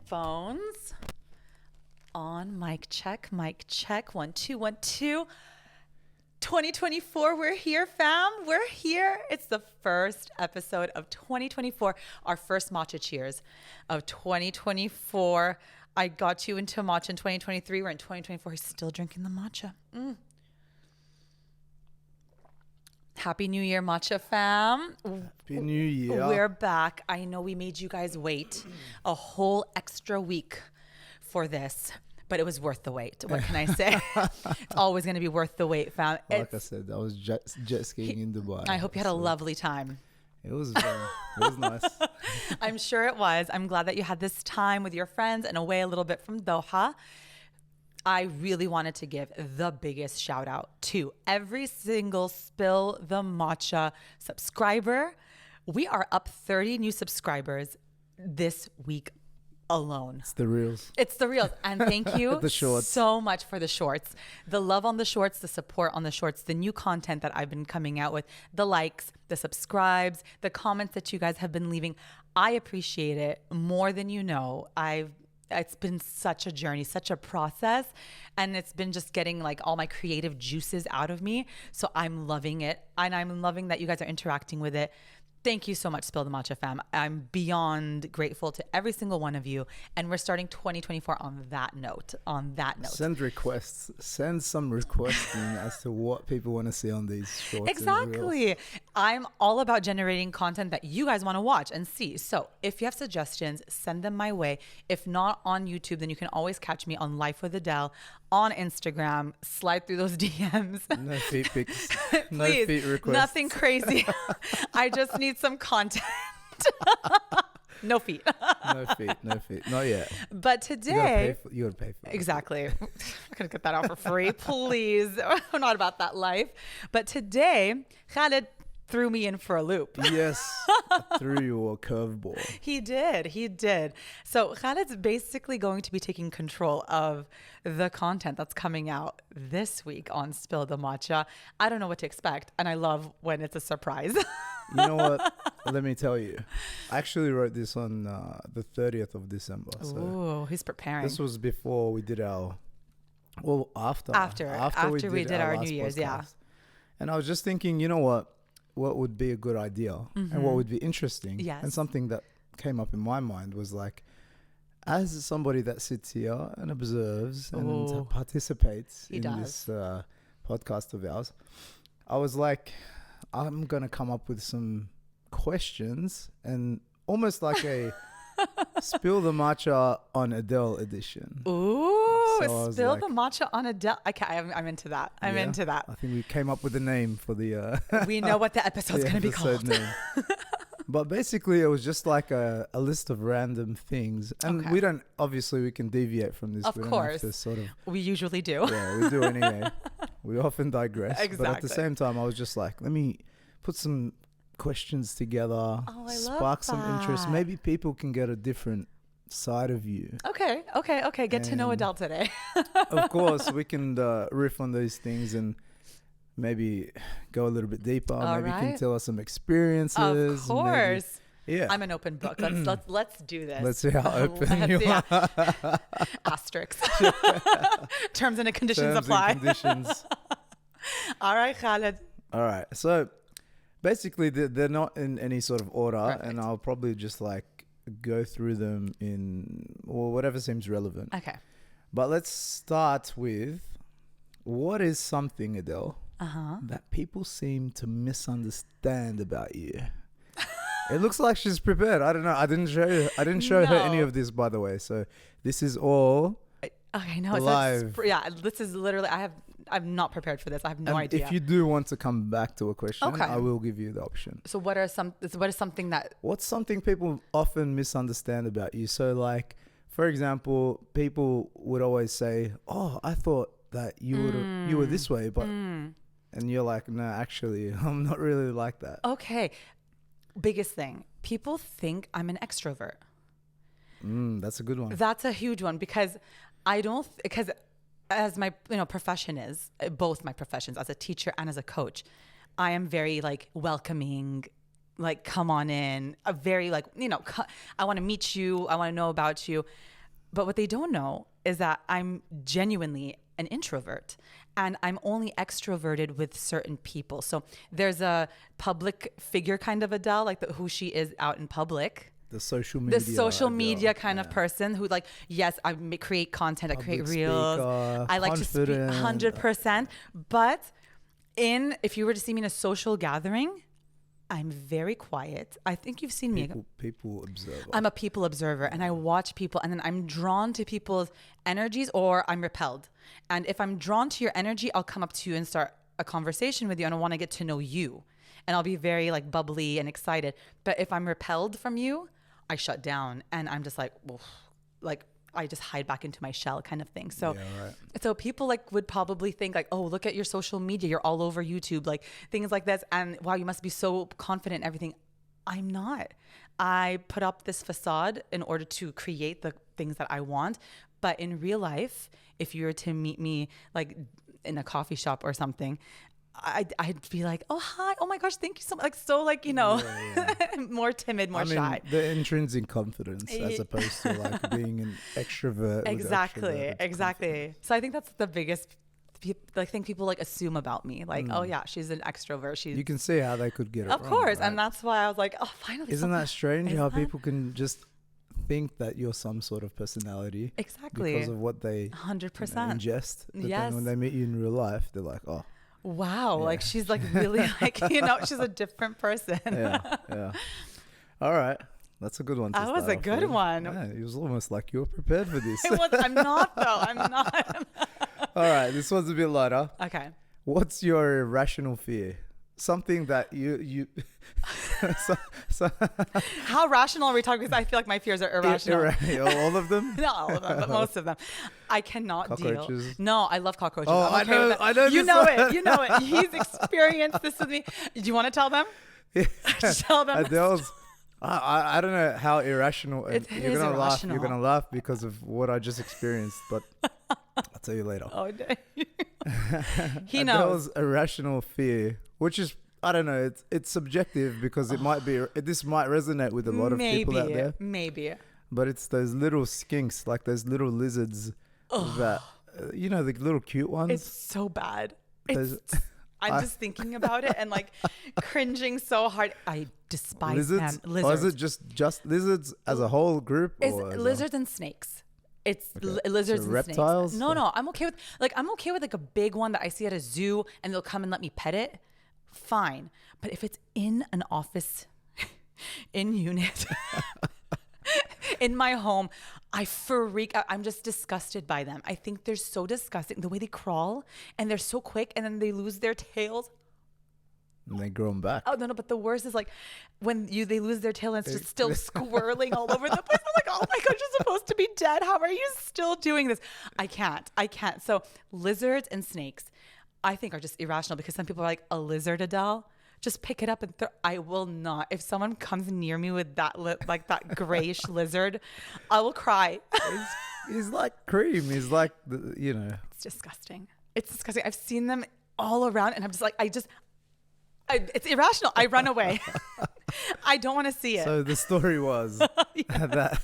Phones on. Mic check. 1 2 1 2. 2024, we're here, fam. We're here. It's the first episode of 2024, our first Matcha Cheers of 2024. I got you into matcha in 2023. We're in 2024. He's still drinking the matcha. Happy New Year, Matcha fam. Happy New Year. We're back. I know we made you guys wait a whole extra week for this, but it was worth the wait. What can I say? It's always going to be worth the wait, fam. Like I said, I was jet skiing in Dubai. I hope you had a lovely time. It was nice. I'm sure it was. I'm glad that you had this time with your friends and away a little bit from Doha. I really wanted to give the biggest shout out to every single Spill the Matcha subscriber. We are up 30 new subscribers this week alone. It's the reels. It's the reels. And thank you The shorts. so much for the shorts. The love on the shorts, the support on the shorts, the new content that I've been coming out with, the likes, the subscribes, the comments that you guys have been leaving. I appreciate it more than you know. It's been such a journey, such a process, and it's been just getting like all my creative juices out of me. So I'm loving it, and I'm loving that you guys are interacting with it. Thank you so much, Spill the Matcha fam. I'm beyond grateful to every single one of you, and we're starting 2024 on that note. Send requests. Send some requests in as to what people want to see on these shorts. Exactly. I'm all about generating content that you guys want to watch and see. So if you have suggestions, send them my way. If not on YouTube, then you can always catch me on Life with Adele on Instagram. Slide through those DMs. No feet pics. No Please, feet requests. nothing crazy. I just need some content. No feet. No feet. Not yet. But today, you gotta pay for it. exactly. I'm gonna get that out for free, please. I'm not about that life. But today, Khaled threw me in for a loop. Yes, I threw you a curveball. He did. So Khaled's basically going to be taking control of the content that's coming out this week on Spill the Matcha. I don't know what to expect, and I love when it's a surprise. You know what? Let me tell you. I actually wrote this on the 30th of December. So Ooh, he's preparing. this was before we did our... Well, after we did our last New Year's, yeah. podcast. And I was just thinking, you know what would be a good idea and what would be interesting, Yes. and something that came up in my mind was like, as somebody that sits here and observes and participates in this podcast of ours, I was like, I'm going to come up with some questions and almost like a Spill the Matcha on Adele edition. Ooh, So Spill like, the Matcha on Adele. I'm into that. I'm yeah, into that. I think we came up with a name for the... We know what the episode's going to be episode called. name. But basically, it was just like a list of random things. And Okay. we don't... Obviously, we can deviate from this. Of we don't course. have to sort of... We usually do. Yeah, we do anyway. We often digress. But at Exactly. the same time, I was just like, let me put some questions together. Oh, I love spark some interest. that. Maybe people can get a different side of you. Okay. Get to know And- Adele today. Of course, we can riff on these things and maybe go a little bit deeper. All maybe you can right. tell us some experiences. Of maybe- course. Yeah. I'm an open book. Let's do this. Let's see how open Let's you see are. Asterisks. Terms and conditions Terms apply. and conditions. All right, Khaled. All right. So basically, they're not in any sort of order, Perfect. and I'll probably just like go through them in whatever seems relevant. Okay. But let's start with, what is something, Adele, that people seem to misunderstand about you? It looks like she's prepared. I don't know. I didn't show her any No. of this, by the way. So this is all Okay, no, live. this is literally, I'm not prepared for this. I have no and idea. if you do want to come back to a question, Okay. I will give you the option. So what is something that, What's something people often misunderstand about you? So like, for example, people would always say, oh, I thought that you were this way, but, and you're like, no, actually, I'm not really like that. okay, biggest thing, people think I'm an extrovert. That's a good one. That's a huge one because because as my profession is, both my professions as a teacher and as a coach, I am very like welcoming, like come on in, a very like I want to meet you, I want to know about you. But what they don't know is that I'm genuinely an introvert and I'm only extroverted with certain people. So there's a public figure kind of Adele, like who she is out in public. The social media. Kind of person who like, yes, create content, I create reels. Speaker, I like to speak 100%. But if you were to see me in a social gathering, I'm very quiet. I think you've seen me. People observer. I'm a people observer and I watch people and then I'm drawn to people's energies or I'm repelled. And if I'm drawn to your energy, I'll come up to you and start a conversation with you and I want to get to know you. And I'll be very like bubbly and excited. But if I'm repelled from you, I shut down and I'm just like, well, like I just hide back into my shell kind of thing. So, so people like would probably think like, oh, look at your social media. You're all over YouTube, like things like this. And wow, you must be so confident in everything. I'm not. I put up this facade in order to create the things that I want. But in real life, if you were to meet me like in a coffee shop or something, I'd be like, oh, hi. Oh my gosh. Thank you so much. Like, so like, you know, more timid, more shy. The intrinsic confidence as opposed to like being an extrovert. Exactly. So I think that's the biggest thing people like assume about me. Like, oh yeah, she's an extrovert. You can see how they could get it Of wrong, course. right? And that's why I was like, oh, finally. Isn't that strange how people can just think that you're some sort of personality. Exactly. Because of what they 100% ingest. But then when they meet you in real life, they're like, oh. Wow, like she's like really like, you know, she's a different person. Yeah. All right. That's a good one. That was a good one. Yeah, it was almost like you were prepared for this. I'm not though. I'm not. All right. This one's a bit lighter. Okay. What's your irrational fear? Something that you How rational are we talking? Because I feel like my fears are irrational. All of them? Not all of them, but most of them. I cannot deal. No, I love cockroaches. Oh, I know. You know it. He's experienced this with me. Do you want to tell them? Yeah. Tell them. Adele's. I don't know how irrational. You're gonna laugh. You're gonna laugh because of what I just experienced, but I'll tell you later. Oh, he Adele's knows. irrational fear, which is, I don't know, it's subjective because it might be, this might resonate with a lot of people out there. Maybe. But it's those little skinks, like those little lizards that, you know, the little cute ones. It's so bad. I'm just thinking about it and like cringing so hard. I despise lizards. them. Lizards. Or is it just lizards as a whole group? It's lizards and snakes. It's lizards and reptiles? snakes. No, I'm okay with like a big one that I see at a zoo and they'll come and let me pet it. Fine. But if it's in an office, in unit, in my home, I freak out. I'm just disgusted by them. I think they're so disgusting. The way they crawl and they're so quick and then they lose their tails. And they grow them back. Oh, no, but the worst is like when they lose their tail and it's just still squirreling all over the place. I'm like, oh my God, you're supposed to be dead. How are you still doing this? I can't. So lizards and snakes, I think are just irrational because some people are like, a lizard, Adele? Just pick it up and throw. I will not. If someone comes near me with that, like that grayish lizard, I will cry. He's like cream. He's like, you know. It's disgusting. I've seen them all around and I'm just like, it's irrational. I run away. I don't want to see it. So the story was that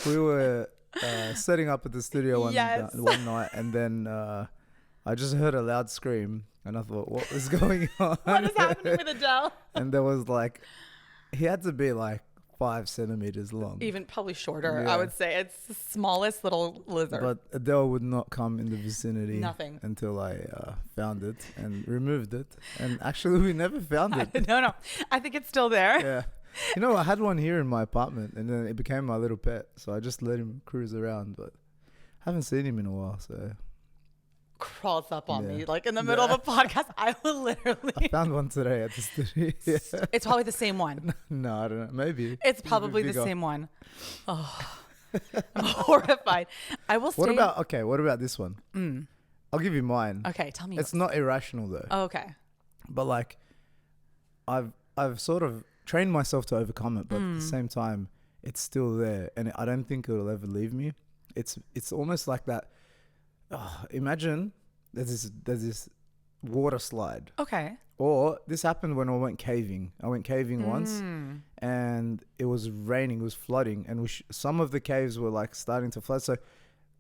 we were setting up at the studio one night and then I just heard a loud scream and I thought, what was going on? What is happening with Adele? And there was like, he had to be like 5 centimeters long. Even probably shorter, I would say. It's the smallest little lizard. But Adele would not come in the vicinity. Nothing. Until I found it and removed it. And actually, we never found it. No. I think it's still there. Yeah. You know, I had one here in my apartment and then it became my little pet. So I just let him cruise around. But I haven't seen him in a while, so... Crawls up on me like in the middle of a podcast. I will literally. I found one today at the studio. Yeah. It's probably the same one. No, I don't know. Maybe it's probably the same one. Oh, I'm horrified. I will. What about this one? I'll give you mine. Okay, tell me. It's not irrational though. Oh, okay. But like, I've sort of trained myself to overcome it, but at the same time, it's still there, and I don't think it'll ever leave me. It's almost like that. Imagine there's this water slide. Okay. Or this happened when I went caving. I went caving once, and it was raining, it was flooding, and some of the caves were like starting to flood. So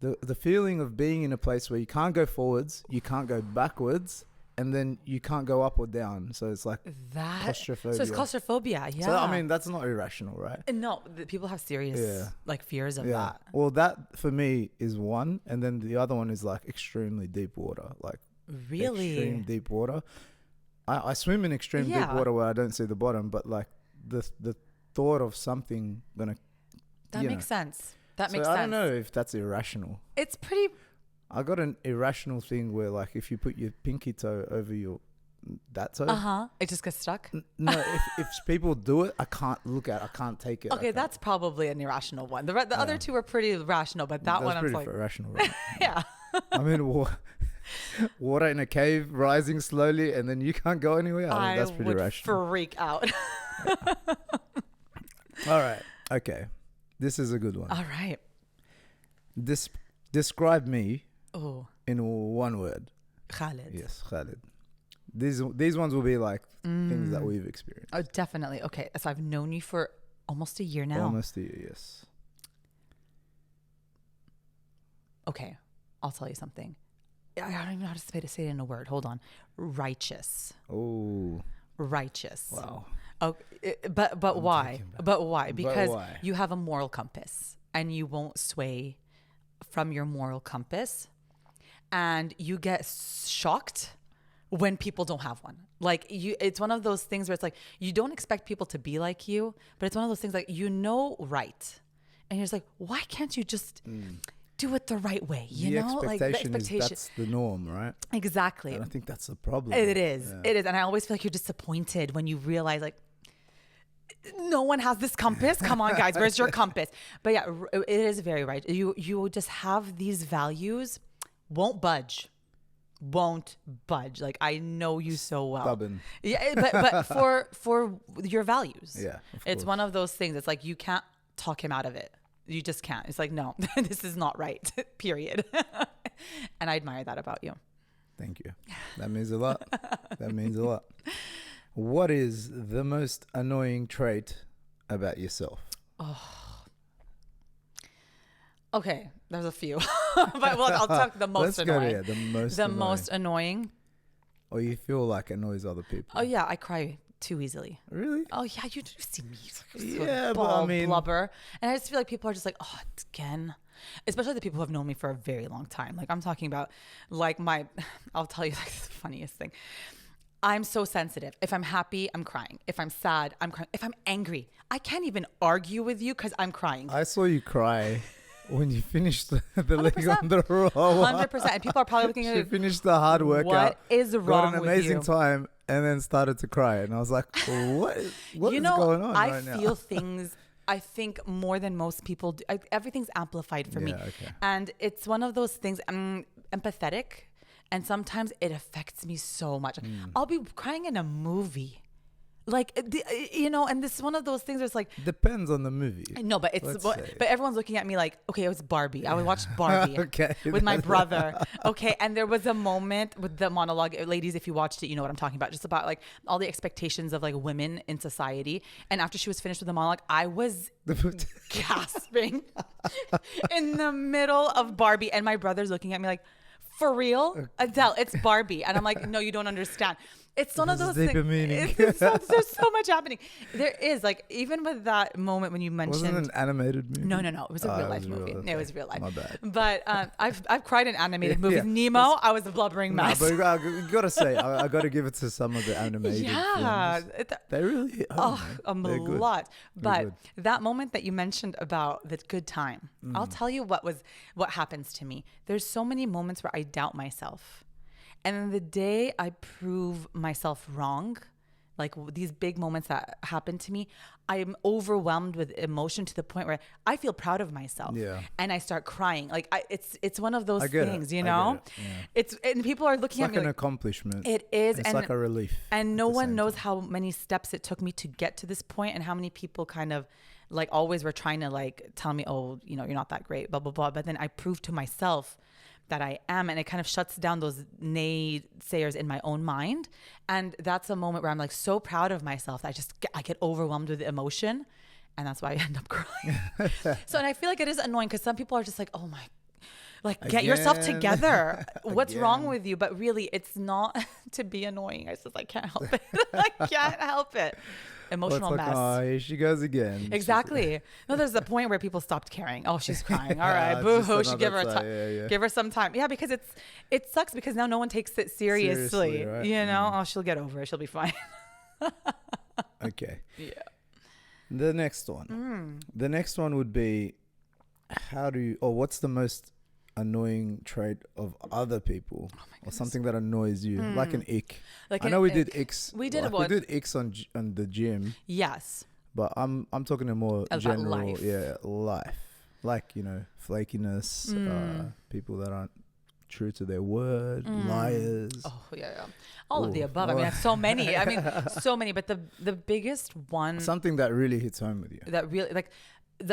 the feeling of being in a place where you can't go forwards, you can't go backwards, and then you can't go up or down. So it's like claustrophobia. So it's claustrophobia, yeah. So, I mean, that's not irrational, right? No, people have serious like fears of that. Well, that for me is one. And then the other one is like extremely deep water. Like really extreme deep water. I swim in extreme deep water where I don't see the bottom, but like the thought of something gonna... That makes sense. That makes sense. I don't know if that's irrational. It's pretty... I got an irrational thing where like if you put your pinky toe over that toe, it just gets stuck. No, if people do it, I can't take it. Okay, that's probably an irrational one. The other two are pretty rational, but that one I'm like irrational. Right? Yeah. I mean, water in a cave rising slowly, and then you can't go anywhere. I think that's pretty rational. Freak out. All right. Okay. This is a good one. All right. Describe me. Oh. In one word. Khaled. Yes, Khaled. These ones will be like things that we've experienced. Oh, definitely. Okay, so I've known you for almost a year now. Almost a year, yes. Okay, I'll tell you something. I don't even know how to say it in a word. Hold on. Righteous. Oh. Righteous. Wow. Oh, but why? But why? Because you have a moral compass, and you won't sway from your moral compass, and you get shocked when people don't have one. Like it's one of those things where it's like you don't expect people to be like you, but it's one of those things like right, and you're just like, why can't you just do it the right way? You know, like the expectation is that's the norm, right? Exactly. And I think that's the problem. It is. Yeah. It is, and I always feel like you're disappointed when you realize like, no one has this compass. Come on, guys, where's your compass? But yeah, it is very right. You just have these values, won't budge. Like I know you so well. Stubborn. Yeah, but for your values. Yeah, it's one of those things. It's like you can't talk him out of it. You just can't. It's like, no, this is not right. Period. And I admire that about you. Thank you. That means a lot. That means a lot. What is the most annoying trait about yourself? Oh. Okay, there's a few. But I'll talk the most annoying. Let's go to the most annoying. Or you feel like annoys other people. Oh yeah, I cry too easily. Really? Oh yeah, you do see me. Yeah, but I mean... blubber. And I just feel like people are just like, oh, it's again. Especially the people who have known me for a very long time. Like I'm talking about like I'll tell you like the funniest thing. I'm so sensitive. If I'm happy, I'm crying. If I'm sad, I'm crying. If I'm angry, I can't even argue with you because I'm crying. I saw you cry when you finished the leg on the roll. 100%. And people are probably looking at you. finished the hard workout. What is wrong with you? Got an amazing time and then started to cry. And I was like, what is going on right now? I feel things... I think more than most people do. Everything's amplified for me. Okay. And it's one of those things, I'm empathetic. And sometimes it affects me so much. I'll be crying in a movie. Like, and this is one of those things where it's like... Depends on the movie. No, but but everyone's looking at me like, okay, it was Barbie. I would watch Barbie with my brother. Okay, and there was a moment with the monologue. Ladies, if you watched it, you know what I'm talking about. Just about like all the expectations of like women in society. And after she was finished with the monologue, I was gasping in the middle of Barbie. And my brother's looking at me like, for real? Adele, it's Barbie. And I'm like, no, you don't understand. It's one of those things. There's so much happening. There is, like, even with that moment when you mentioned... Wasn't it an animated movie? No. It was a real life movie. It was real life. My bad. But I've cried in animated movies. Nemo, I was a blubbering mess. But you got to say, I got to give it to some of the animated films. They really hit home. A lot. But that moment that you mentioned about the good time, I'll tell you what happens to me. There's so many moments where I doubt myself. And then the day I prove myself wrong, like these big moments that happen to me, I'm overwhelmed with emotion to the point where I feel proud of myself. Yeah. And I start crying. Like it's one of those things, you know? Yeah. And people are looking at me like an accomplishment. It is. It's like a relief. And no one knows how many steps it took me to get to this point and how many people kind of like always were trying to like tell me, oh, you're not that great, blah, blah, blah. But then I proved to myself that I am. And it kind of shuts down those naysayers in my own mind. And that's a moment where I'm like so proud of myself that I get overwhelmed with emotion. And that's why I end up crying. And I feel like it is annoying because some people are just like, oh my, like, get yourself together. What's wrong with you? But really, it's not to be annoying. I can't help it. I can't help it. Emotional mess. Oh, here she goes again. Exactly. No, there's a point where people stopped caring. Oh, she's crying. All right, boo-hoo. Should give her give her some time. Yeah, because it sucks because now no one takes it seriously. Right? You know, oh, she'll get over it. She'll be fine. Okay. Yeah. The next one. The next one would be, what's the most annoying trait of other people, or something that annoys you, like an ick. Like I know we did icks. We did we did icks on the gym. Yes. But I'm talking a more general, life. Life. Like, flakiness, people that aren't true to their word, liars. Oh yeah. All of the above. I mean, so many. So many. But the biggest one. Something that really hits home with you. That really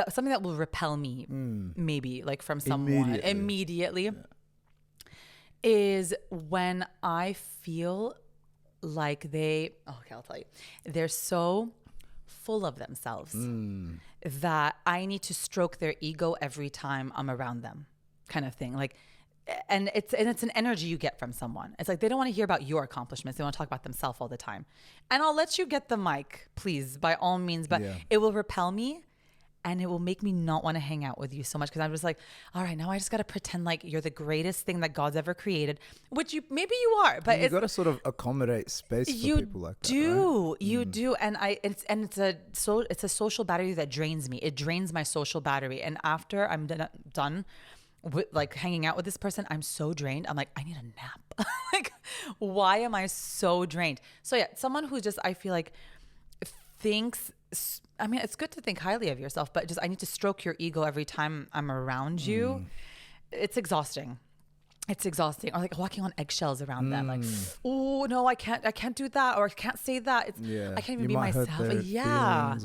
something that will repel me, maybe like from someone immediately, is when I feel like I'll tell you, they're so full of themselves that I need to stroke their ego every time I'm around them, kind of thing. Like, and it's an energy you get from someone. It's like they don't want to hear about your accomplishments. They want to talk about themselves all the time. And I'll let you get the mic, please, by all means, but it will repel me. And it will make me not want to hang out with you so much because I'm just like, all right, now I just got to pretend like you're the greatest thing that God's ever created, which maybe you are, but you got to sort of accommodate space for people like that. You do, and it's a social battery that drains me. It drains my social battery, and after I'm done with like hanging out with this person, I'm so drained. I'm like, I need a nap. Like, why am I so drained? So yeah, someone who just I feel like thinks. I mean, it's good to think highly of yourself, but just I need to stroke your ego every time I'm around you. It's exhausting. Or like walking on eggshells around them. Like, oh no, I can't do that, or I can't say that. I can't even be myself.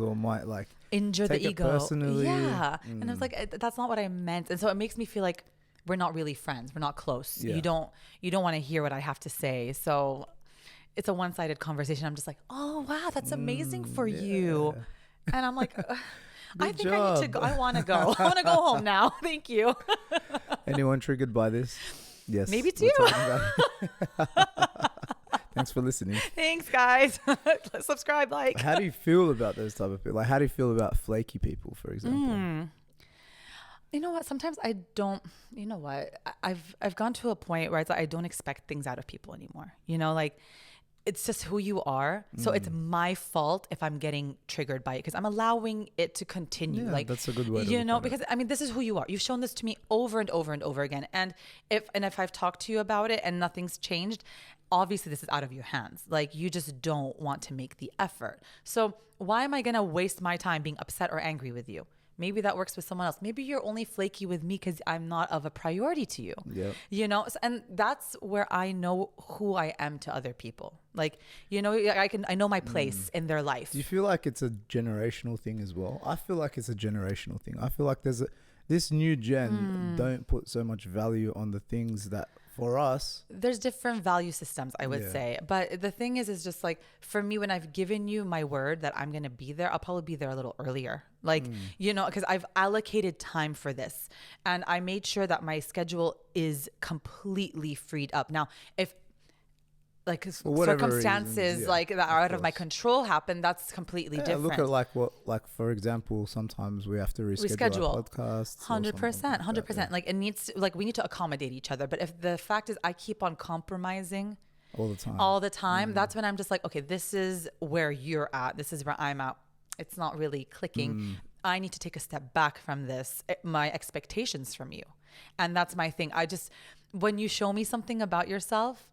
Or might like injure the ego. Personally. Yeah. And I was like, that's not what I meant. And so it makes me feel like we're not really friends. We're not close. Yeah. You don't want to hear what I have to say. So it's a one-sided conversation. I'm just like, oh wow, that's amazing for you. And I'm like, I think I need to go. I want to go. I want to go home now. Thank you. Anyone triggered by this? Yes. Maybe too. Thanks for listening. Thanks, guys. Subscribe, like. How do you feel about those type of people? Like, how do you feel about flaky people, for example? You know what? Sometimes I don't. You know what? I've gone to a point where it's like I don't expect things out of people anymore. You know, like. It's just who you are. So it's my fault if I'm getting triggered by it because I'm allowing it to continue. Yeah, like that's a good way to know, because I mean, this is who you are. You've shown this to me over and over and over again. And if I've talked to you about it and nothing's changed, obviously this is out of your hands. Like you just don't want to make the effort. So why am I going to waste my time being upset or angry with you? Maybe that works with someone else. Maybe you're only flaky with me because I'm not of a priority to you. Yep. You know, and that's where I know who I am to other people. Like, you know, I know my place in their life. Do you feel like it's a generational thing as well? I feel like it's a generational thing. I feel like this new gen don't put so much value on the things that for us. There's different value systems, I would say. But the thing is just like, for me, when I've given you my word that I'm going to be there, I'll probably be there a little earlier. Like, you know, because I've allocated time for this and I made sure that my schedule is completely freed up. Now, if like circumstances reasons, like that are out of my control happen, that's completely different. Look at like for example, sometimes we have to reschedule our podcasts. 100%. Like it needs to, like we need to accommodate each other. But if the fact is I keep on compromising all the time, that's when I'm just like, okay, this is where you're at. This is where I'm at. It's not really clicking. I need to take a step back from this, my expectations from you. And that's my thing. When you show me something about yourself,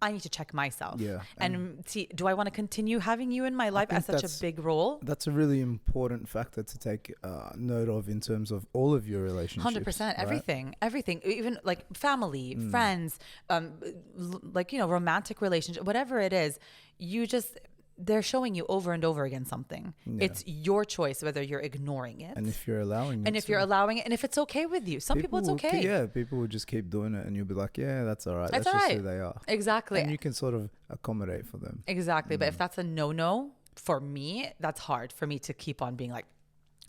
I need to check myself and see, do I want to continue having you in my life as such a big role? That's a really important factor to take note of in terms of all of your relationships. 100%. Right? Everything, even like family, friends, like, you know, romantic relationship, whatever it is, you just, they're showing you over and over again something. Yeah. It's your choice whether you're ignoring it. And if you're allowing it. And if you're allowing it, and if it's okay with you. Some people it's okay. Yeah, people will just keep doing it and you'll be like, yeah, that's all right. That's just all right. who they are. Exactly. And you can sort of accommodate for them. Exactly. But if that's a no-no, for me, that's hard for me to keep on being like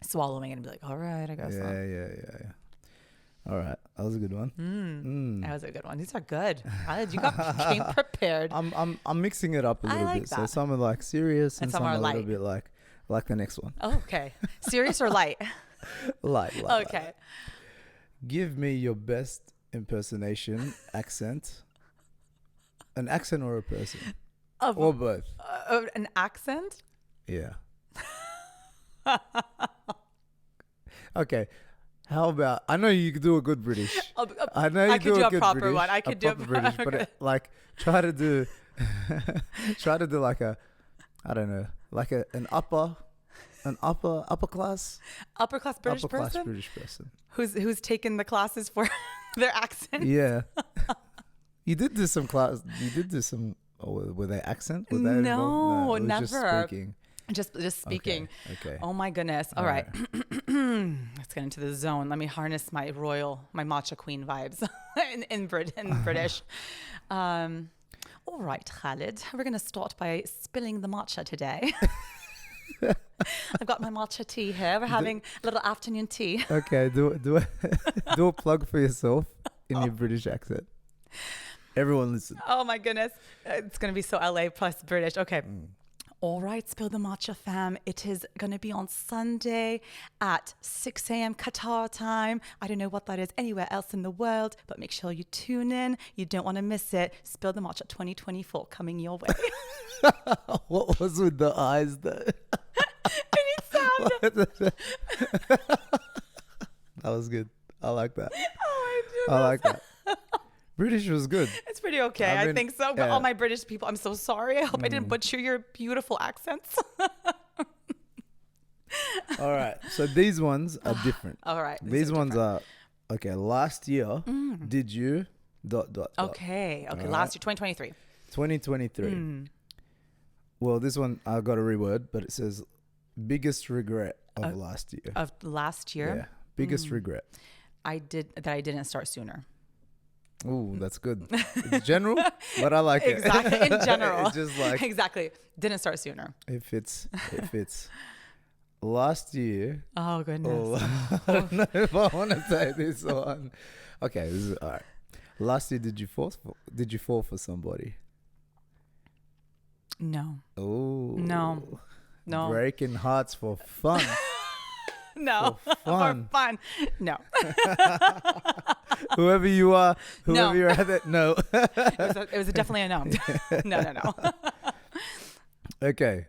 swallowing and be like, all right, I guess. Yeah. All right, that was a good one. That was a good one. These are good. You came prepared. I'm mixing it up a little like bit. So that. some are like serious and some are a little light. bit like the next one. Oh, okay. Serious or light? Light. Okay. Give me your best impersonation accent. An accent or a person? Or both. An accent? Yeah. Okay. How about, I know you could do a good British. I know you could do a proper British, one. I could do a British, but like try to do like a, I don't know, like an upper class British person British person who's taken the classes for their accent. Yeah. You did do some class. You did do some. Oh, were they accent? Were they no, it was never. Just speaking. Just speaking. Okay. Oh my goodness. All right. Let's get into the zone. Let me harness my matcha queen vibes in British. All right, Khalid. We're going to start by spilling the matcha today. I've got my matcha tea here. We're having a little afternoon tea. Okay. Do a plug for yourself in your British accent. Everyone listen. Oh my goodness. It's going to be so LA plus British. Okay. All right, Spill the Matcha fam. It is going to be on Sunday at 6 a.m. Qatar time. I don't know what that is anywhere else in the world, but make sure you tune in. You don't want to miss it. Spill the Matcha 2024 coming your way. What was with the eyes there? I need sound. That was good. I like that. Oh my I like that. British was good. It's pretty okay. I think so. But yeah. all my British people, I'm so sorry. I hope I didn't butcher your beautiful accents. All right. So these ones are different. All right. These ones are, okay, last year, did you ... Okay. All Last year, 2023. 2023. Well, this one I got a reword, but it says biggest regret of last year. Of last year? Yeah. Biggest regret. I didn't start sooner. Ooh, that's good. It's general, but I like it. Exactly. In general. It's just like exactly. Didn't start sooner. if it's last year. Oh goodness. I don't know if I want to say this one. Okay, this is all right. Last year, did you fall for somebody? No. Oh. No. Breaking hearts for fun. No. For fun. For fun. No. Whoever you are, whoever you're at it, no. It was definitely a no. No. Okay.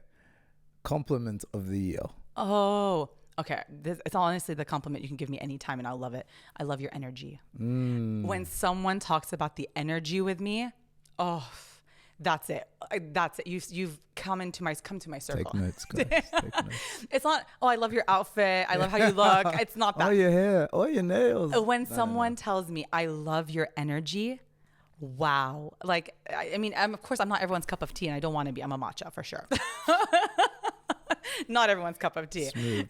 Compliment of the year. Oh, okay. It's honestly the compliment you can give me anytime and I'll love it. I love your energy. When someone talks about the energy with me, oh, that's it. That's it. You've come to my circle. Take notes, guys. Take notes. It's not, oh, I love your outfit. I love how you look. It's not that. Oh, your hair. Oh, your nails. When someone tells me I love your energy, wow. Like, I mean, of course, I'm not everyone's cup of tea and I don't want to be. I'm a matcha for sure. Not everyone's cup of tea. Smooth.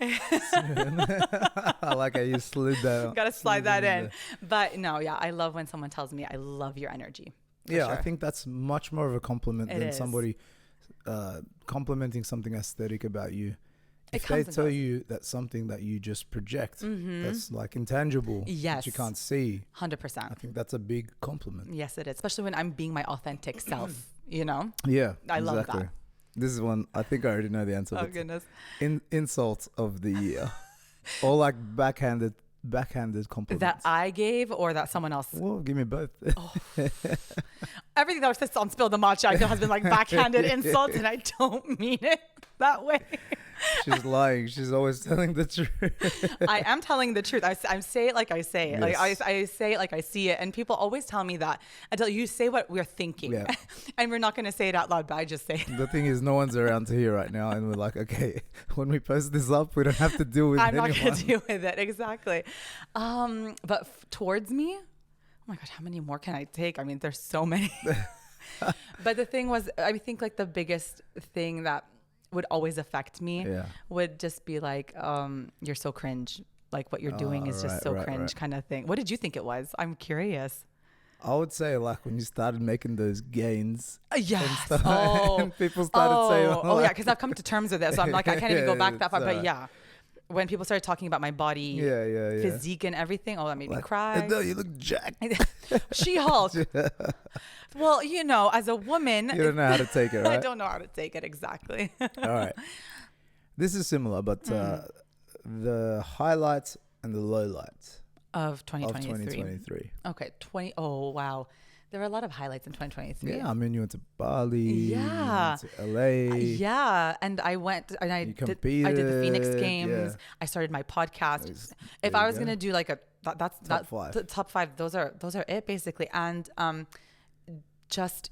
I like how you slid that. Got to slide that in. But no, yeah, I love when someone tells me I love your energy. Yeah, sure. I think that's much more of a compliment than somebody complimenting something aesthetic about you. If they tell you that's something that you just project, that's like intangible, that you can't see. 100%. I think that's a big compliment. Yes, it is. Especially when I'm being my authentic self, you know? Yeah, I love that. This is one, I think I already know the answer. Oh, goodness. Insult of the year. Or like backhanded compliments. That I gave or that someone else? Well, give me both. Oh. Everything that was said on Spill the Matcha, I feel has been like backhanded insults, and I don't mean it that way. She's lying. She's always telling the truth. I am telling the truth. I say it like I say it. Yes. Like I say it like I see it. And people always tell me that. Adele, you say what we're thinking. Yeah. And we're not going to say it out loud, but I just say it. The thing is, no one's around to hear right now. And we're like, okay, when we post this up, we don't have to deal with anyone. I'm not going to deal with it. Exactly. But towards me, oh my gosh, how many more can I take? I mean, there's so many. But the thing was, I think like the biggest thing that would always affect me would just be like, you're so cringe. Like what you're doing is just so cringe kind of thing. What did you think it was? I'm curious. I would say like when you started making those gains. Yes. And people started saying, yeah, because I've come to terms with it. So I'm like, I can't even go back that far. But yeah, when people started talking about my body, physique and everything, that made me cry. Adele, you look jacked. She-Hulk. Well, you know, as a woman. You don't know how to take it, right? I don't know how to take it, exactly. All right. This is similar, but the highlights and the lowlights of 2023. 2023. Okay, Oh, wow. There were a lot of highlights in 2023. Yeah, I mean, you went to Bali. Yeah. You went to LA. Yeah, and I went and I did the Phoenix Games. Yeah. I started my podcast. If I was gonna do like that's top five. Top five. Those are it basically, and just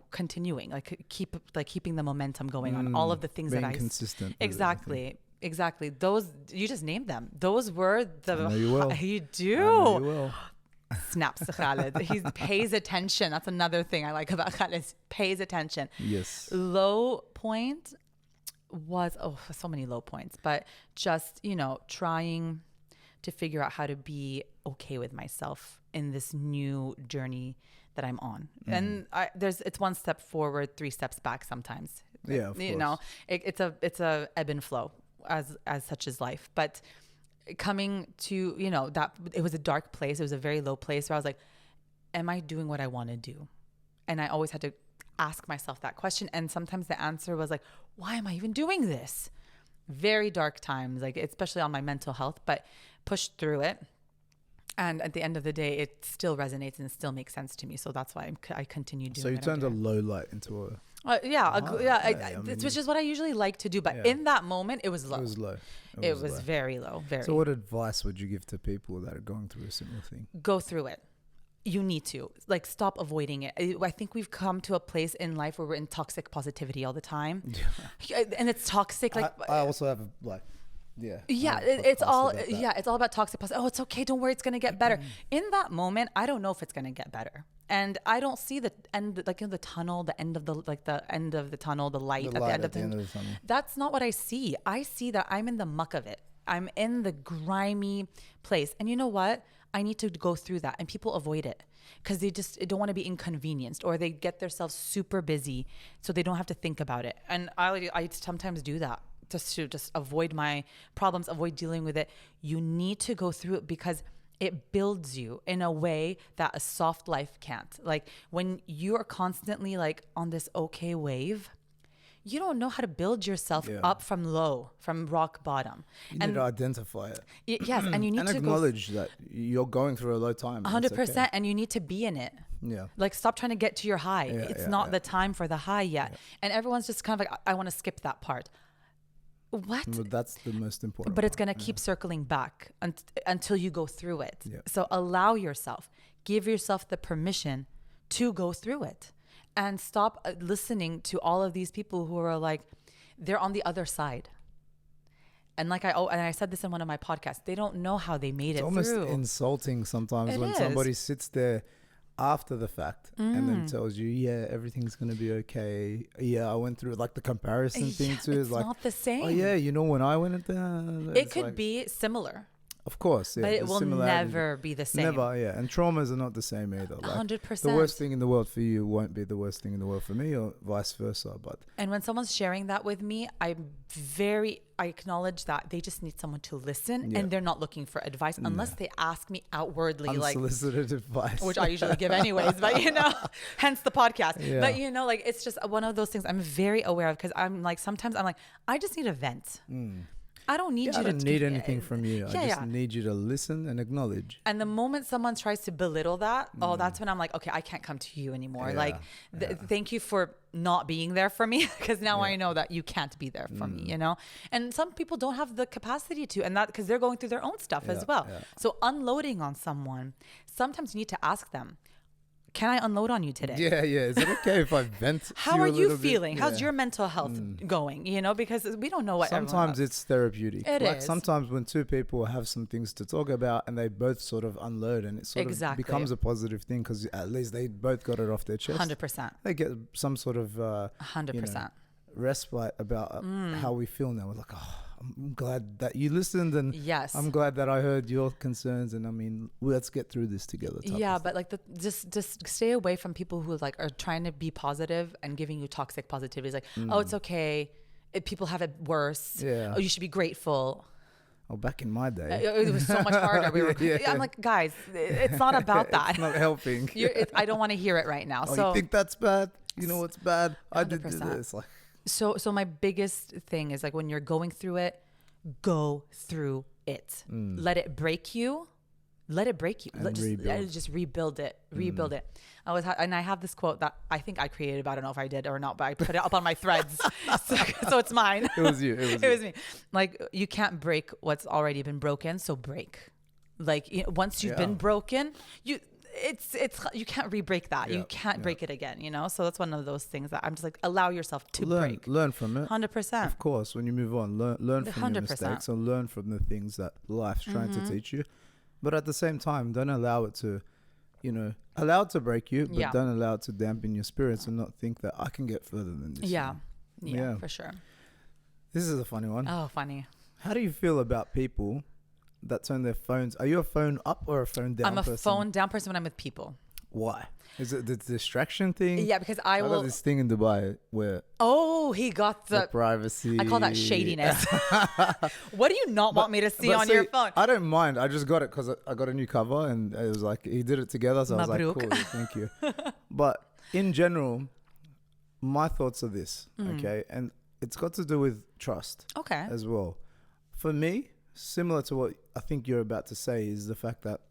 continuing keeping the momentum going on all of the things being that I consistent. Exactly. Those you just named them. Those were the. I know you will. You do. I know you will. Snaps Khaled. He pays attention. That's another thing I like about Khaled. Pays attention. Yes. Low point was so many low points, but just trying to figure out how to be okay with myself in this new journey that I'm on. And it's one step forward, 3 steps back sometimes. Yeah, of course. It's a ebb and flow as such is life. But coming to, that it was a dark place. It was a very low place where I was like, am I doing what I want to do? And I always had to ask myself that question. And sometimes the answer was like, why am I even doing this? Very dark times, like especially on my mental health, but pushed through it. And at the end of the day, it still resonates and it still makes sense to me. So that's why I continue doing it. So you turned a low light into a... which is what I usually like to do. But in that moment, it was low. It was low. It was very low. Very. So what advice would you give to people that are going through a similar thing? Go through it. You need to stop avoiding it. I think we've come to a place in life where we're in toxic positivity all the time. Yeah. And it's toxic. I also have it's all about toxic positivity. Oh, it's okay. Don't worry. It's going to get better. In that moment, I don't know if it's going to get better. And I don't see the end, the tunnel, the end of the end of the tunnel, the light at the end of the tunnel. That's not what I see. I see that I'm in the muck of it. I'm in the grimy place. And you know what? I need to go through that. And people avoid it because they just don't want to be inconvenienced, or they get themselves super busy so they don't have to think about it. And I sometimes do that just to avoid my problems, avoid dealing with it. You need to go through it because it builds you in a way that a soft life can't. Like when you are constantly on this okay wave, you don't know how to build yourself up from rock bottom. You need to identify it. Yes, and you need and to acknowledge that you're going through a low time. 100%, okay. And you need to be in it. Yeah. Stop trying to get to your high. It's not the time for the high yet. Yeah. And everyone's just kind of I want to skip that part. What? Well, that's the most important. But it's going to keep circling back until you go through it. Yeah. So allow yourself, give yourself the permission to go through it, and stop listening to all of these people who are they're on the other side. And I said this in one of my podcasts, they don't know how they made it through. It's almost insulting sometimes when somebody sits there after the fact and then tells you, everything's going to be okay. Yeah, I went through the comparison thing too. It's not the same. Oh yeah, when I went at that. It could be similar. Of course, yeah. But it will never be the same. Never, yeah. And traumas are not the same either. 100%. The worst thing in the world for you won't be the worst thing in the world for me, or vice versa. And when someone's sharing that with me, I acknowledge that they just need someone to listen, and they're not looking for advice unless they ask me outwardly, unsolicited advice, which I usually give anyways. But hence the podcast. Yeah. But it's just one of those things I'm very aware of, because I'm sometimes I'm I just need a vent. I don't need you to... I don't need anything from you. I just need you to listen and acknowledge. And the moment someone tries to belittle that, that's when I'm okay, I can't come to you anymore. Thank you for not being there for me, because now I know that you can't be there for me, And some people don't have the capacity to, and that because they're going through their own stuff as well. Yeah. So unloading on someone, sometimes you need to ask them, can I unload on you today? Yeah. Is it okay if I vent? How are you feeling? Bit? How's your mental health going? You know, because we don't know what. Sometimes it's therapeutic. It is. Sometimes when two people have some things to talk about and they both sort of unload, and it sort of becomes a positive thing because at least they both got it off their chest. 100%. They get some sort of 100%. Respite about how we feel now. We're like, oh, I'm glad that you listened, and yes, I'm glad that I heard your concerns, and I mean, let's get through this together. Yeah, but like just stay away from people who like are trying to be positive and giving you toxic positivity. It's like, oh, it's okay. People have it worse. Yeah. Oh, you should be grateful. Oh, back in my day, it was so much harder. I'm like, guys, it's not about that. It's not helping. I don't want to hear it right now. Oh, so you think that's bad? You know what's bad? 100%. I did this. Like. So my biggest thing is like when you're going through it, go through it. Let it break you. Let it break you. Just rebuild it. Rebuild it. And I have this quote that I think I created, but I don't know if I did or not, but I put it up on my threads. so it's mine. It was you. It was me. Like, you can't break what's already been broken. So break. Like, once you've been broken, you can't re-break that. You can't break it again, you know? So that's one of those things that I'm just like, allow yourself to break. Learn from it. 100%. Of course, when you move on, learn from 100%. your mistakes and learn from the things that life's trying to teach you. But at the same time, don't allow it to, allow it to break you, but don't allow it to dampen your spirits and not think that I can get further than this. Yeah, for sure. This is a funny one. Oh, funny. How do you feel about people that turn their phones? Are you a phone up or a phone down person? I'm a phone down person when I'm with people. Why? Is it the distraction thing? Yeah, because I will. got this thing in Dubai where. Oh, he got the privacy. I call that shadiness. What do you not want me to see on your phone? I don't mind. I just got it because I got a new cover and it was like he did it together. So I was like, cool, thank you. But in general, my thoughts are this, okay? And it's got to do with trust as well. For me, similar to what I think you're about to say is the fact that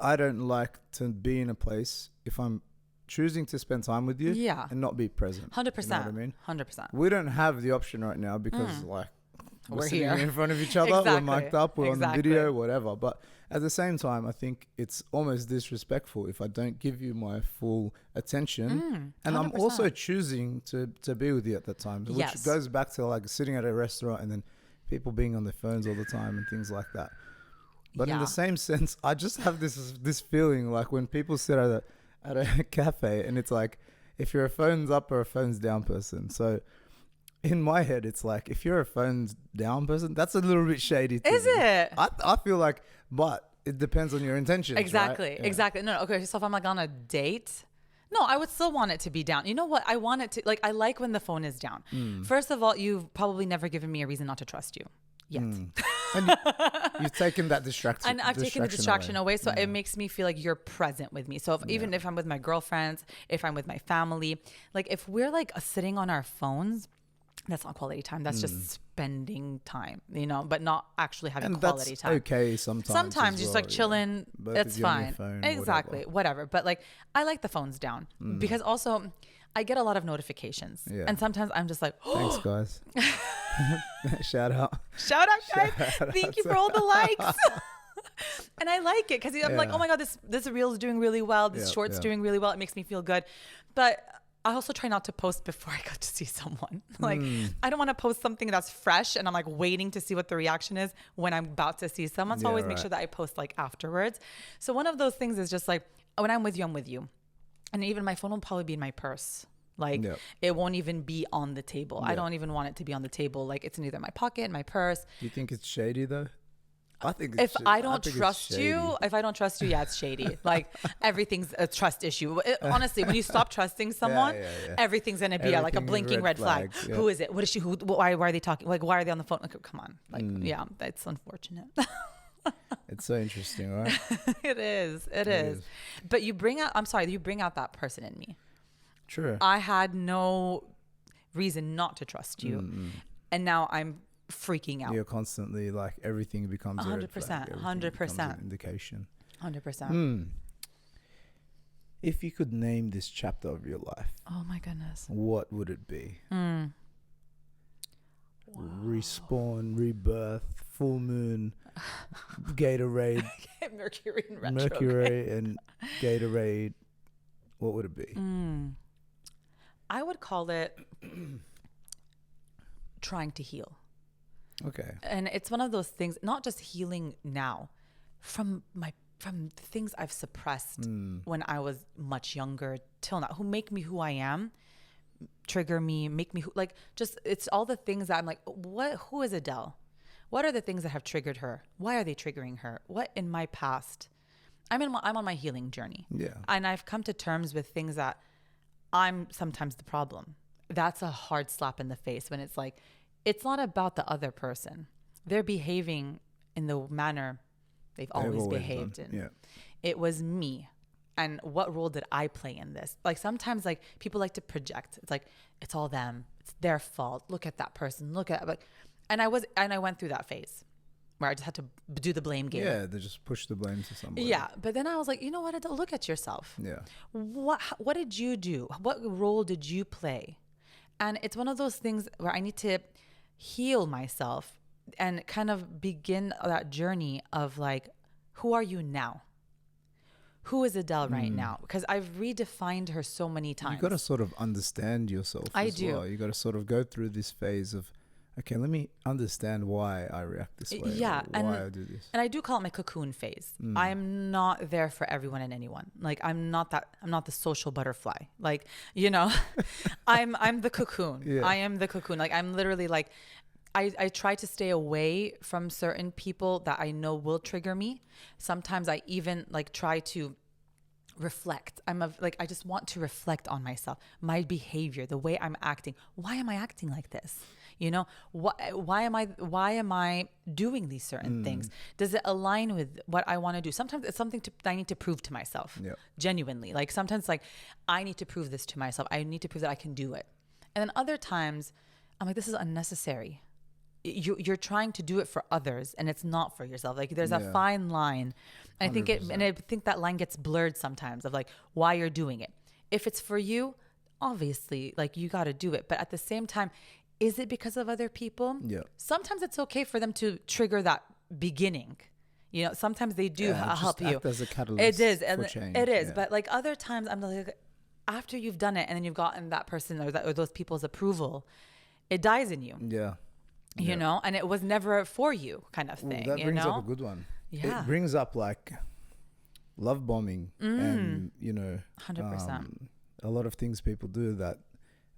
I don't like to be in a place if I'm choosing to spend time with you and not be present. 100%. You know what I mean? 100%. We don't have the option right now because we're sitting here in front of each other, Exactly. we're mic'd up, we're on the video, whatever. But at the same time, I think it's almost disrespectful if I don't give you my full attention. And 100%. I'm also choosing to be with you at that time, which goes back to like sitting at a restaurant and then people being on their phones all the time and things like that. But in the same sense, I just have this feeling like when people sit at a cafe and it's like, if you're a phones up or a phones down person. So in my head, it's like, if you're a phones down person, that's a little bit shady to Is me. it? I feel like, but it depends on your intentions. Exactly. Right? Yeah. Exactly. No, okay. So if I'm like on a date, no, I would still want it to be down. You know what? I want it to, like, I like when the phone is down. First of all, you've probably never given me a reason not to trust you. Yet. And you've taken that distraction. And I've taken the distraction away. So it makes me feel like you're present with me. So even if I'm with my girlfriends, if I'm with my family, like if we're like sitting on our phones, that's not quality time. That's just spending time, but not actually having quality time. Okay, sometimes. Sometimes just like chilling, it's fine. Phone, exactly, whatever. But like, I like the phones down because also I get a lot of notifications, and sometimes I'm just like, thanks, guys. Shout out, guys! Thank you for all the likes. And I like it because I'm like, oh my god, this reel is doing really well. This short's doing really well. It makes me feel good, but I also try not to post before I go to see someone. Like, I don't want to post something that's fresh and I'm like waiting to see what the reaction is when I'm about to see someone. So I always make sure that I post like afterwards. So one of those things is just like, when I'm with you, I'm with you. And even my phone will probably be in my purse. Like, it won't even be on the table. I don't even want it to be on the table. Like, it's in either my pocket, my purse. Do you think it's shady though? I think if I don't trust you, yeah, it's shady. Like, everything's a trust issue. Honestly, when you stop trusting someone, everything's gonna be like a blinking red flag. Yeah. Who is it? What is she? Why are they talking? Like, why are they on the phone? Like, come on. Like, yeah, that's unfortunate. It's so interesting, right? It is. But you bring out that person in me. True. I had no reason not to trust you, and now I'm freaking out. You're constantly like, everything becomes 100%, 100% indication. 100%. If you could name this chapter of your life, oh my goodness, what would it be? Respawn, rebirth, full moon, Gatorade, Mercury and Mercury and Gatorade, what would it be? I would call it trying to heal. Okay. And it's one of those things, not just healing now, from things I've suppressed when I was much younger till now, who make me who I am, trigger me, make me it's all the things that I'm like, who is Adele? What are the things that have triggered her? Why are they triggering her? What in my past? I'm on my healing journey. Yeah. And I've come to terms with things that I'm sometimes the problem. That's a hard slap in the face when it's like, it's not about the other person. They're behaving in the manner they've always behaved in. Yeah. It was me. And what role did I play in this? Like sometimes like people like to project. It's like, it's all them. It's their fault. Look at that person. And I went through that phase where I just had to do the blame game. Yeah, they just push the blame to somebody. Yeah. But then I was like, you know what? Adele, look at yourself. Yeah. What did you do? What role did you play? And it's one of those things where I need to heal myself and kind of begin that journey of like, who are you now? Who is Adele right now? Because I've redefined her so many times. You got to sort of understand yourself as well. You got to sort of go through this phase of, okay, let me understand why I react this way. Yeah. Why I do this. And I do call it my cocoon phase. I'm not there for everyone and anyone. Like I'm not the social butterfly. Like, you know, I'm the cocoon. Yeah. I am the cocoon. Like I'm literally like, I try to stay away from certain people that I know will trigger me. Sometimes I even like try to reflect. I just want to reflect on myself, my behavior, the way I'm acting. Why am I acting like this? You know, why am I doing these certain things? Does it align with what I want to do? Sometimes it's something I need to prove to myself. Yeah. Genuinely. Like sometimes like I need to prove this to myself. I need to prove that I can do it. And then other times I'm like, this is unnecessary. You're trying to do it for others and it's not for yourself. Like there's a fine line. And I think that line gets blurred sometimes of like why you're doing it. If it's for you, obviously like you got to do it. But at the same time, is it because of other people? Yeah. Sometimes it's okay for them to trigger that beginning. You know, sometimes they do help you. Act as a catalyst. It is. For change. It is. Yeah. But like other times I'm like, after you've done it and then you've gotten that person or those people's approval, it dies in you. Yeah. You know, and it was never for you kind of thing. That brings up a good one. Yeah. It brings up like love bombing and, you know, 100%. A lot of things people do that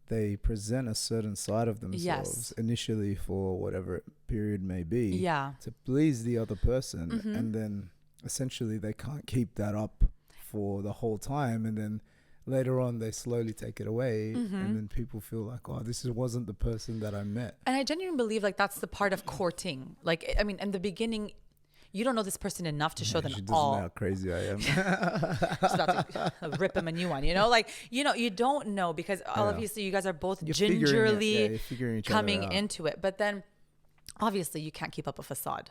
they present a certain side of themselves initially for whatever period may be to please the other person. And then essentially they can't keep that up for the whole time. And then later on, they slowly take it away, and then people feel like, oh, this wasn't the person that I met. And I genuinely believe like that's the part of courting. Like, I mean, in the beginning, you don't know this person enough to show them she doesn't all. know how crazy I am. Just about to rip him a new one, you know? Like, you know, you don't know because obviously you guys are both gingerly coming into it. But then obviously you can't keep up a facade.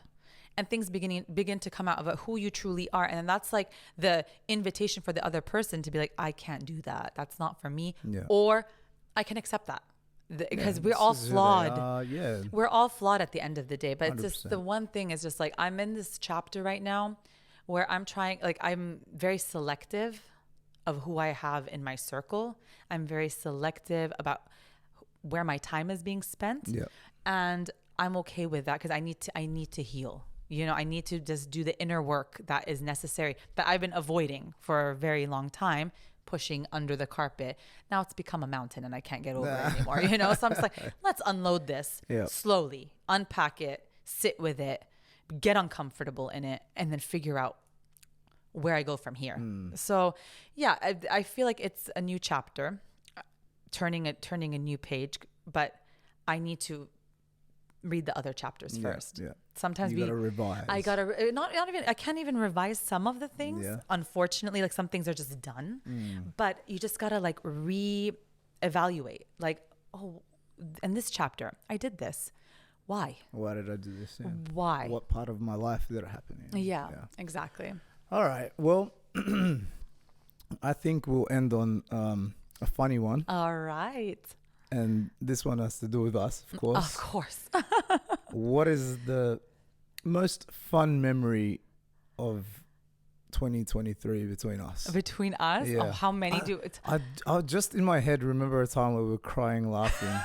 And things begin to come out of who you truly are. And that's like the invitation for the other person to be like, I can't do that. That's not for me. Yeah. Or I can accept that. Because we're all flawed. We're all flawed at the end of the day. But 100%. It's just the one thing is just like, I'm in this chapter right now where I'm very selective of who I have in my circle. I'm very selective about where my time is being spent. Yeah. And I'm okay with that because I need to heal. You know, I need to just do the inner work that is necessary that I've been avoiding for a very long time, pushing under the carpet. Now it's become a mountain and I can't get over it anymore. You know, so I'm just like, let's unload this slowly, unpack it, sit with it, get uncomfortable in it, and then figure out where I go from here. So yeah, I feel like it's a new chapter, turning a new page, but I need to read the other chapters first. Yeah. Sometimes you gotta revise. I gotta not even. I can't even revise some of the things. Yeah. Unfortunately, like some things are just done. But you just gotta like re-evaluate. Like, oh, in this chapter, I did this. Why? Why did I do this? Yeah. Why? What part of my life did it happen in? Yeah. Exactly. All right. Well, I think we'll end on a funny one. All right. And this one has to do with us, of course. Of course. What is the most fun memory of 2023 between us. Between us? Yeah. Oh, how many I just in my head remember a time where we were crying, laughing.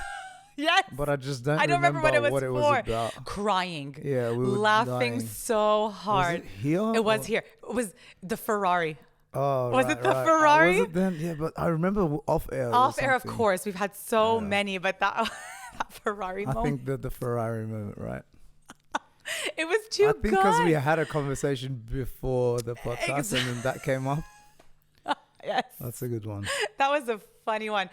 Yes. But I just don't remember what it was for. about. Crying. Yeah, we were laughing dying. so hard. Was it here? It was here. It was the Ferrari. Oh, was right, it the right. Ferrari? Was it then? Yeah, but I remember off air. Off air, of course. We've had so many, but that Ferrari moment. I think the Ferrari moment, right? It was too good. I think because we had a conversation before the podcast and then that came up. Yes. That's a good one. That was a funny one.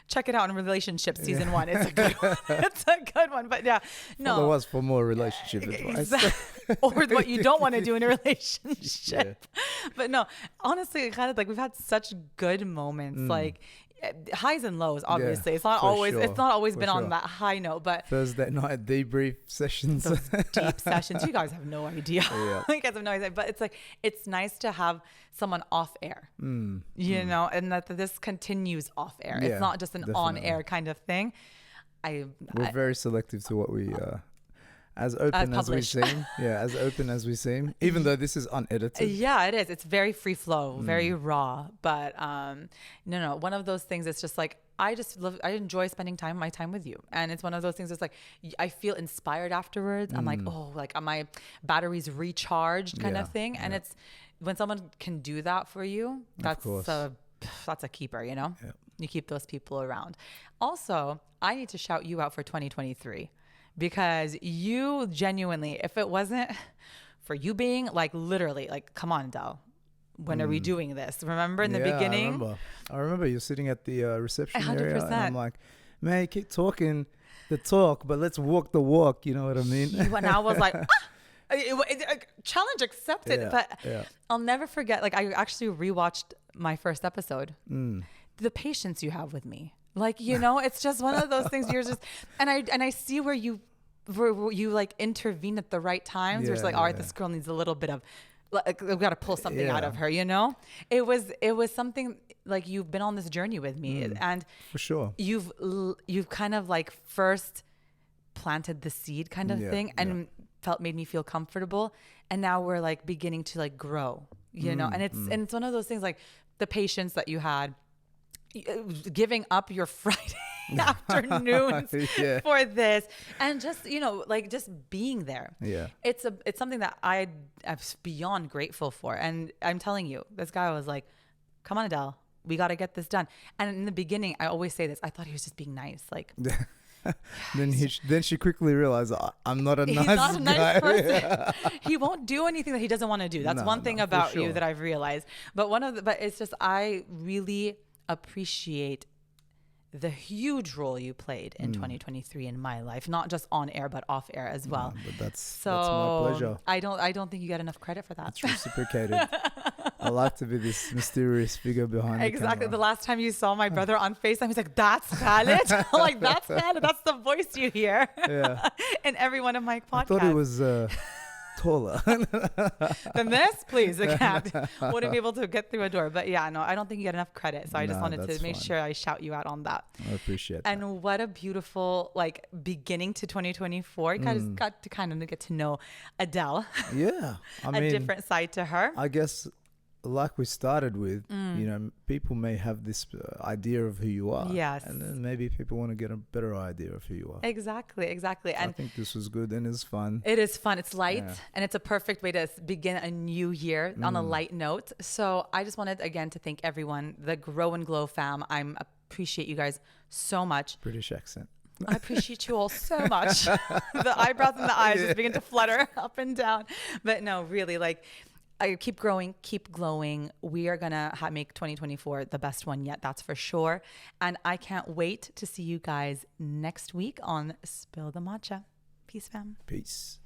Check it out in Relationships Season 1. It's a good one. It's a good one. But yeah, no. Well, it was for more relationship advice. Or what you don't want to do in a relationship. But no, honestly, kind of like we've had such good moments. Like highs and lows, obviously. It's not always been on that high note, but Thursday night debrief sessions. Those deep sessions. You guys have no idea. You guys have no idea. But it's like it's nice to have someone off air. You know, and that this continues off air. It's not just an on air kind of thing. We're very selective to what we as open as we seem. Yeah, as open as we seem. Even though this is unedited. Yeah, it is. It's very free flow, very raw. But no. One of those things. It's just like I enjoy spending my time with you, and it's one of those things. It's like I feel inspired afterwards. I'm like, oh, like are my batteries recharged, kind of thing. And it's when someone can do that for you. That's a keeper. You know, you keep those people around. Also, I need to shout you out for 2023. Because you genuinely, if it wasn't for you being like literally like, come on, Adele, when are we doing this? Remember in the beginning? I remember you sitting at the reception 100%. area and I'm like, man, keep talking the talk, but let's walk the walk. You know what I mean? And I was like, challenge accepted. But I'll never forget, like I actually rewatched my first episode. The patience you have with me. Like, you know, it's just one of those things you're just, and I see where you like intervene at the right times. You're just like, all right, this girl needs a little bit of, like, we've got to pull something out of her, you know? It was something like you've been on this journey with me and for sure you've kind of like first planted the seed kind of thing and made me feel comfortable. And now we're like beginning to like grow, you know? And it's one of those things like the patience that you had, giving up your Friday afternoons for this and just, you know, like just being there. It's something that I'm beyond grateful for. And I'm telling you, this guy was like, come on, Adele, we got to get this done. And in the beginning, I always say this, I thought he was just being nice. Like, then she quickly realized I'm not a he's nice not a guy. nice person. He won't do anything that he doesn't want to do. That's one thing about you that I've realized. But it's just, I really appreciate the huge role you played in 2023 in my life, not just on air but off air as well. But that's my pleasure. I don't think you get enough credit for that. It's reciprocated. I like to be this mysterious figure behind the camera. The last time you saw my brother on FaceTime, he's like, "That's Khaled." I'm like, "That's Khaled. That's the voice you hear." In every one of my podcasts. I thought it was taller than this. Please, I can't. Wouldn't be able to get through a door. But yeah, no, I don't think you get enough credit. So I just wanted to make sure I shout you out on that. I appreciate that. And what a beautiful like beginning to 2024. You guys got to kind of get to know Adele. Yeah, I mean, a different side to her. I guess, like we started with, you know, people may have this idea of who you are. Yes. And then maybe people want to get a better idea of who you are. Exactly. And I think this was good and it's fun. It is fun. It's light and it's a perfect way to begin a new year on a light note. So I just wanted, again, to thank everyone, the Grow and Glow fam. I appreciate you guys so much. British accent. I appreciate you all so much. The eyebrows and the eyes just begin to flutter up and down. But no, really, like, I keep growing, keep glowing. We are going to make 2024 the best one yet. That's for sure. And I can't wait to see you guys next week on Spill the Matcha. Peace, fam. Peace.